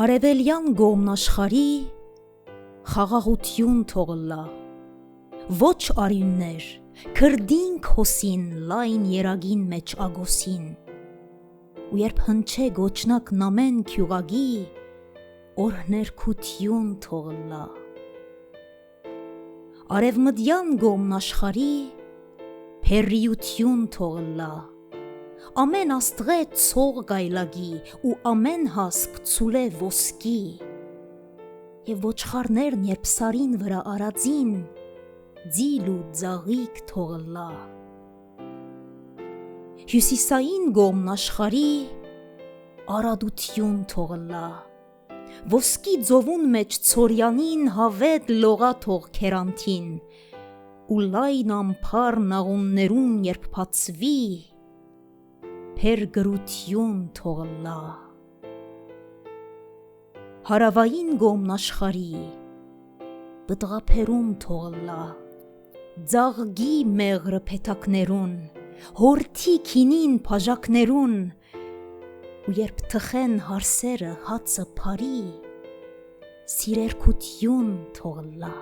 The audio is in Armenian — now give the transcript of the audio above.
Արևելյան գոմն աշխարի խաղաղություն թողլա, ոչ արյուններ, քրդինք հոսին լայն երագին մեջ ագոսին, ու երբ հնչե գոչնակ նամեն քյուղագի, օրհներքություն թողլա։ Արևմտյան գոմն աշխարի փերիություն թողլա, ամեն աստղե ցող գայլագի ու ամեն հասկ ցուլե ոսկի, և ոչխարներն երբ սարին վրա արածին, ձիլ ու ձաղիկ թողլա։ Հյուսիսային գոմն աշխարի արադություն թողլա, ոսկի ձովուն մեջ ցորյանին հավետ լողա թող քերանթին, ու լայն ամփար նաղուններուն երբ բացվի, փերգրություն թողլա։ Հարավային գոմն աշխարի պտղափերում թողլա, ձաղգի մեղրը փեթակներուն, հորթի քինին բաժակներուն, ու երբ թխեն հարսերը հացը փարի, սիրերքություն թողլա։